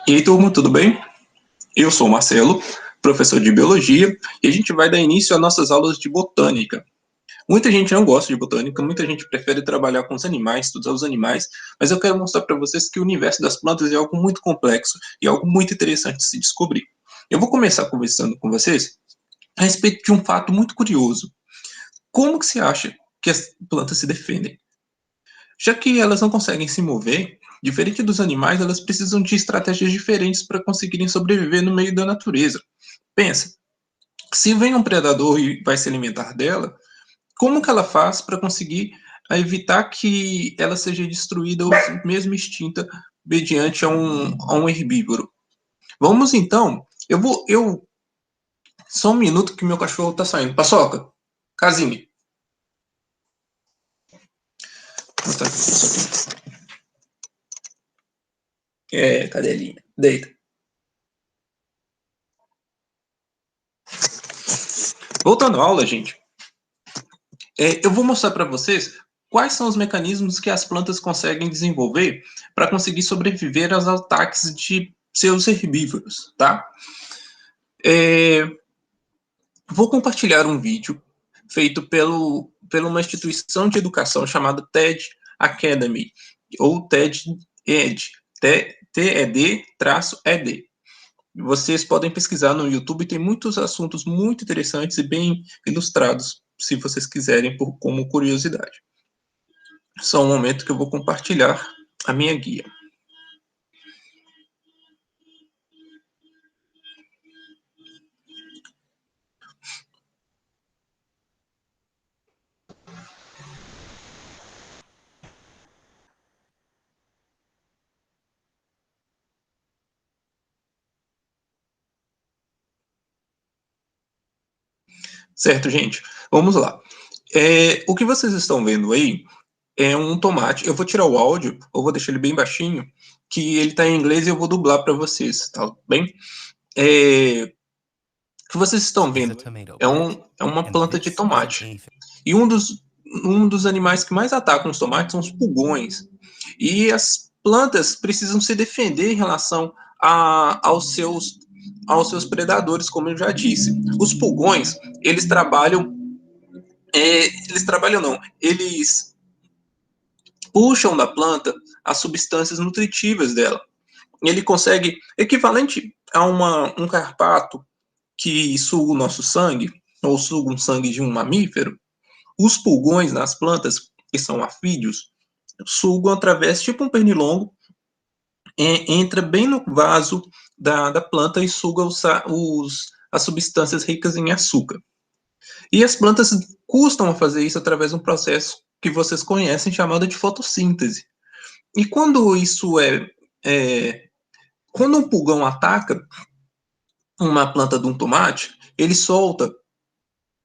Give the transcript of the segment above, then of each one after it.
E aí, turma, tudo bem? Eu sou o Marcelo, professor de Biologia, e a gente vai dar início às nossas aulas de Botânica. Muita gente não gosta de Botânica, muita gente prefere trabalhar com os animais, estudar os animais, mas eu quero mostrar para vocês que o universo das plantas é algo muito complexo e algo muito interessante de se descobrir. Eu vou começar conversando com vocês a respeito de um fato muito curioso. Como que se acha que as plantas se defendem? Já que elas não conseguem se mover, diferente dos animais, elas precisam de estratégias diferentes para conseguirem sobreviver no meio da natureza. Pensa, se vem um predador e vai se alimentar dela, como que ela faz para conseguir evitar que ela seja destruída ou mesmo extinta mediante a um herbívoro? Vamos então, só um minuto que meu cachorro está saindo. Paçoca, casinha. Cadelinha, deita. Voltando à aula, gente, eu vou mostrar para vocês quais são os mecanismos que as plantas conseguem desenvolver para conseguir sobreviver aos ataques de seus herbívoros, tá? Vou compartilhar um vídeo feito pela uma instituição de educação chamada TED Academy, ou TED-ED, TED-ED. Vocês podem pesquisar no YouTube, tem muitos assuntos muito interessantes e bem ilustrados, se vocês quiserem, como curiosidade. Só um momento que eu vou compartilhar a minha guia. Certo, gente? Vamos lá. O que vocês estão vendo aí é um tomate. Eu vou tirar o áudio, ou vou deixar ele bem baixinho, que ele está em inglês e eu vou dublar para vocês, tá bem? O que vocês estão vendo é uma planta de tomate. E um dos animais que mais atacam os tomates são os pulgões. E as plantas precisam se defender em relação aos seus predadores, como eu já disse. Os pulgões, eles puxam da planta as substâncias nutritivas dela. Ele consegue, equivalente a um carpato que suga o nosso sangue, ou suga um sangue de um mamífero, os pulgões nas plantas, que são afídeos, sugam através, tipo um pernilongo, entra bem no vaso da planta e suga as substâncias ricas em açúcar. E as plantas custam a fazer isso através de um processo que vocês conhecem chamado de fotossíntese. E quando quando um pulgão ataca uma planta de um tomate, ele solta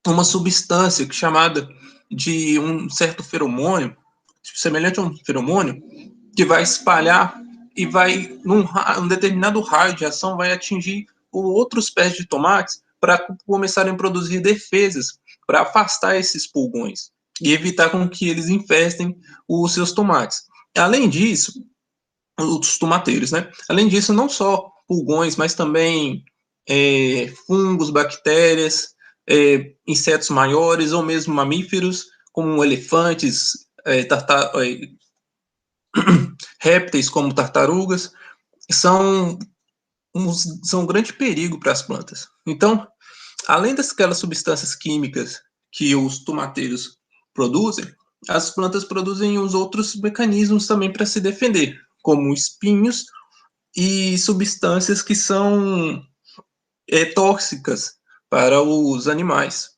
uma substância chamada de um certo feromônio, semelhante a um feromônio, que vai espalhar e vai, num determinado raio de ação, vai atingir outros pés de tomates para começarem a produzir defesas para afastar esses pulgões e evitar com que eles infestem os seus tomates. Além disso, os tomateiros, né? Além disso, não só pulgões, mas também fungos, bactérias, insetos maiores ou mesmo mamíferos, como elefantes, répteis como tartarugas, são um grande perigo para as plantas. Então, além daquelas substâncias químicas que os tomateiros produzem, as plantas produzem os outros mecanismos também para se defender, como espinhos e substâncias que são tóxicas para os animais.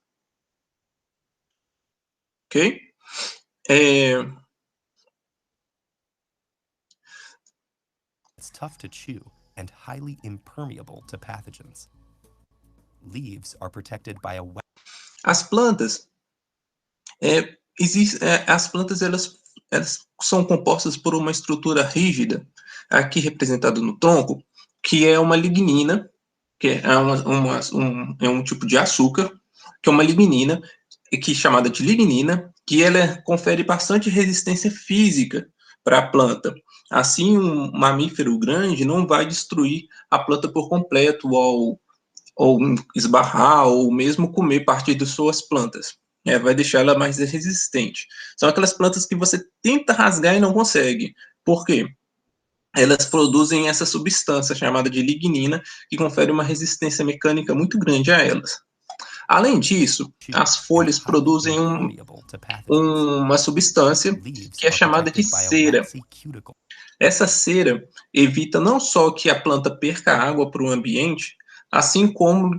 Ok? It's tough to chew and highly impermeable to pathogens. Leaves are protected by a As plantas elas são compostas por uma estrutura rígida, aqui representada no tronco, que é uma lignina, que é um tipo de açúcar, que é uma lignina, que é chamada de lignina, que ela confere bastante resistência física para a planta. Assim, um mamífero grande não vai destruir a planta por completo ou esbarrar, ou mesmo comer parte de suas plantas. Vai deixar ela mais resistente. São aquelas plantas que você tenta rasgar e não consegue. Por quê? Elas produzem essa substância chamada de lignina, que confere uma resistência mecânica muito grande a elas. Além disso, as folhas produzem uma substância que é chamada de cera. Essa cera evita não só que a planta perca água para o ambiente, assim como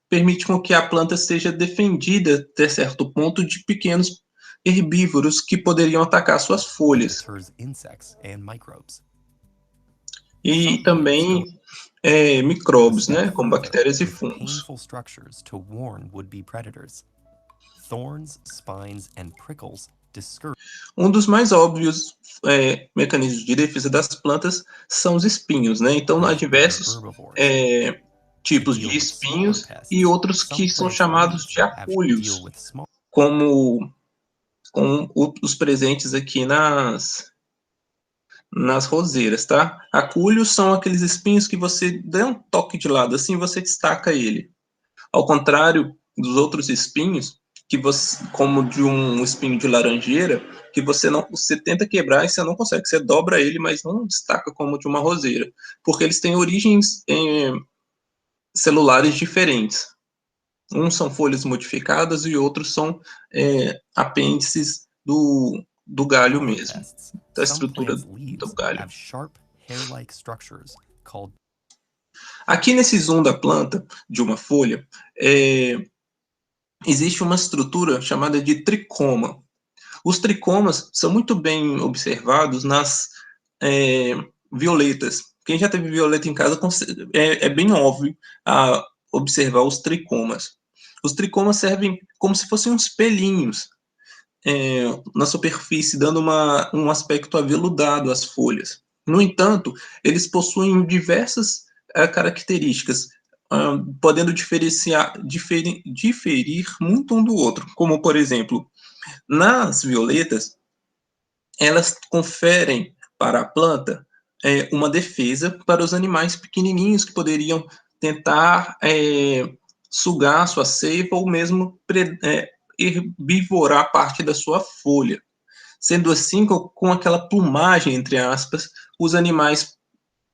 permite com que a planta seja defendida até certo ponto de pequenos herbívoros que poderiam atacar suas folhas. E também micróbios, né, como bactérias e fungos. Um dos mais óbvios mecanismos de defesa das plantas são os espinhos, né? Então, há diversos tipos de espinhos e outros que são chamados de acúlios, como os presentes aqui nas roseiras, tá? Acúlios são aqueles espinhos que você dá um toque de lado, assim você destaca ele. Ao contrário dos outros espinhos, que você, como de um espinho de laranjeira, que você tenta quebrar e você não consegue, você dobra ele, mas não destaca como de uma roseira, porque eles têm origens celulares diferentes. Uns são folhas modificadas e outros são apêndices do galho mesmo, da estrutura do galho. Aqui nesse zoom da planta, de uma folha, existe uma estrutura chamada de tricoma. Os tricomas são muito bem observados nas violetas. Quem já teve violeta em casa é bem óbvio a observar os tricomas. Os tricomas servem como se fossem uns pelinhos na superfície, dando um aspecto aveludado às folhas. No entanto, eles possuem diversas características, podendo diferir muito um do outro, como, por exemplo, nas violetas, elas conferem para a planta uma defesa para os animais pequenininhos que poderiam tentar sugar a sua seiva ou mesmo herbivorar parte da sua folha. Sendo assim, com aquela plumagem, entre aspas, os animais,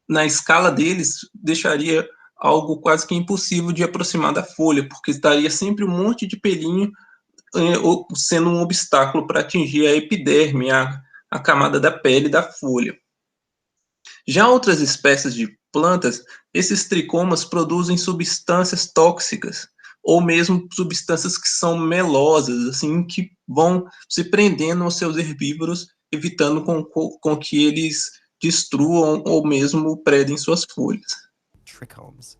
na escala deles, deixaria algo quase que impossível de aproximar da folha, porque estaria sempre um monte de pelinho sendo um obstáculo para atingir a epiderme, a camada da pele da folha. Já outras espécies de plantas, esses tricomas produzem substâncias tóxicas, ou mesmo substâncias que são melosas, assim, que vão se prendendo aos seus herbívoros, evitando com que eles destruam ou mesmo predem suas folhas. Trichomes.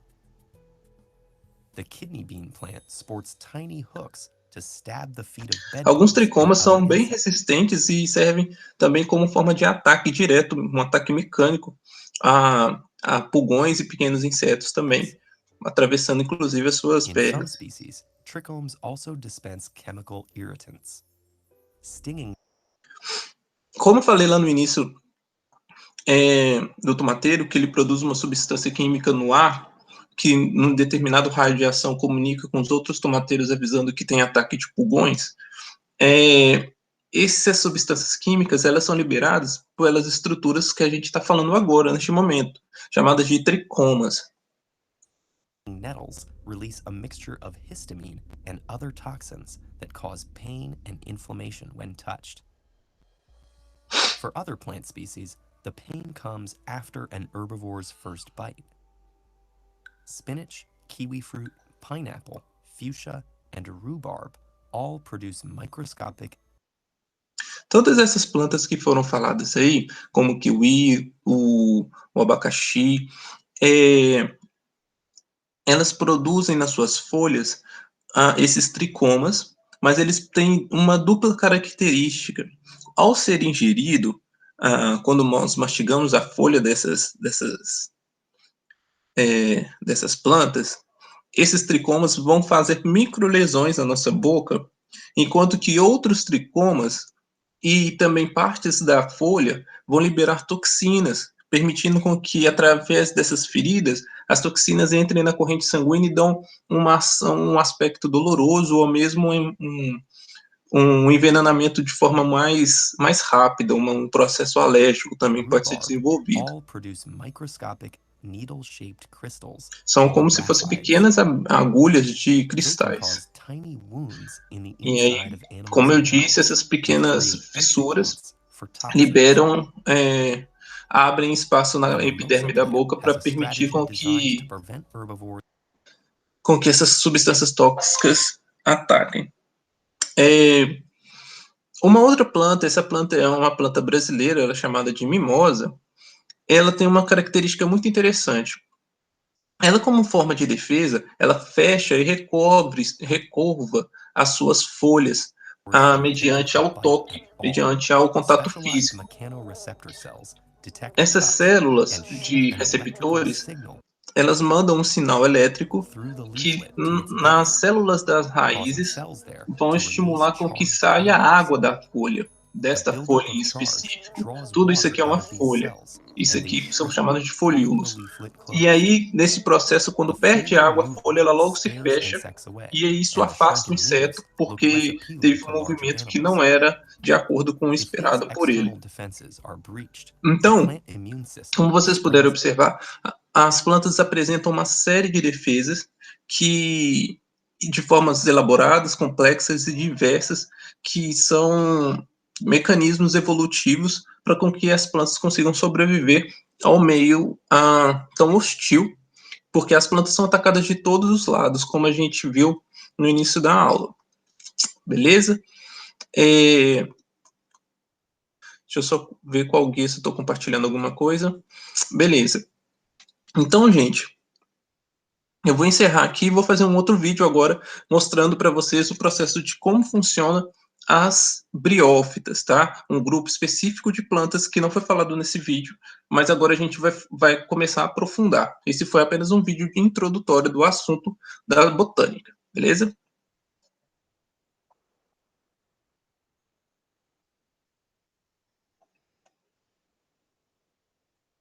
The kidney bean plant sports tiny hooks to stab the feet of bedbugs. Alguns tricomas são bem resistentes e servem também como forma de ataque direto, um ataque mecânico a pulgões e pequenos insetos também, atravessando inclusive as suas pernas. In some species, trichomes also dispense chemical irritants. Stinging. Como eu falei lá no início do tomateiro, que ele produz uma substância química no ar que, num determinado raio de ação, comunica com os outros tomateiros avisando que tem ataque de pulgões, essas substâncias químicas, elas são liberadas pelas estruturas que a gente está falando agora, neste momento, chamadas de tricomas. Nettles release a mixture of histamine and other toxins that cause pain and inflammation when touched. For other plant species, the pain comes after an herbivore's first bite. Spinach, kiwi fruit, pineapple, fuchsia, and rhubarb all produce microscopic. Todas essas plantas que foram faladas aí, como o kiwi, o abacaxi, elas produzem nas suas folhas esses tricomas, mas eles têm uma dupla característica. Ao ser ingerido, quando nós mastigamos a folha dessas plantas, esses tricomas vão fazer microlesões na nossa boca, enquanto que outros tricomas e também partes da folha vão liberar toxinas, permitindo com que, através dessas feridas, as toxinas entrem na corrente sanguínea e dão uma ação, um aspecto doloroso, ou mesmo um envenenamento de forma mais rápida, um processo alérgico também pode ser desenvolvido. All produce microscopic needle-shaped crystals São como called se fossem raphides. pequenas agulhas de They can cristais. cause tiny wounds in the E aí, inside of animals como eu and disse, cells essas that pequenas create fissuras entry points for toxins. liberam, abrem espaço na The epiderme da Marsupial boca has para a permitir strategy designed to prevent herbivores. com que essas substâncias tóxicas ataquem. Uma outra planta, essa planta é uma planta brasileira, ela é chamada de mimosa, ela tem uma característica muito interessante. Ela, como forma de defesa, ela fecha e recurva as suas folhas mediante ao toque, mediante ao contato Specialized físico. mechanoreceptor cells detect Essas touch células and de shoot an electrical receptores, signal elas mandam um sinal elétrico through the que leaflet to its nas base, células das causing raízes cells there vão to estimular release com que charged saia particles. água da folha, The desta buildup folha of em charge específico. draws Tudo isso water aqui é uma out of these folha. cells, Isso and they aqui são trickle chamados de through the folíolos. leaflet E close. aí, nesse processo, quando The perde folate água, a removal folha ela logo se scares fecha, insects away, e aí isso and the afasta o shunted inseto, leaves look less porque appealing teve to um larger movimento que animals. não era de acordo com o If these esperado por ele. external defenses are breached, the Então, plant immune system como vocês puderam springs observar, as plantas apresentam uma série de defesas que, de formas elaboradas, complexas e diversas, que são mecanismos evolutivos para com que as plantas consigam sobreviver ao meio tão hostil, porque as plantas são atacadas de todos os lados, como a gente viu no início da aula. Beleza? Deixa eu só ver com alguém se eu estou compartilhando alguma coisa. Beleza. Então, gente, eu vou encerrar aqui e vou fazer um outro vídeo agora mostrando para vocês o processo de como funciona as briófitas, tá? Um grupo específico de plantas que não foi falado nesse vídeo, mas agora a gente vai começar a aprofundar. Esse foi apenas um vídeo introdutório do assunto da botânica, beleza?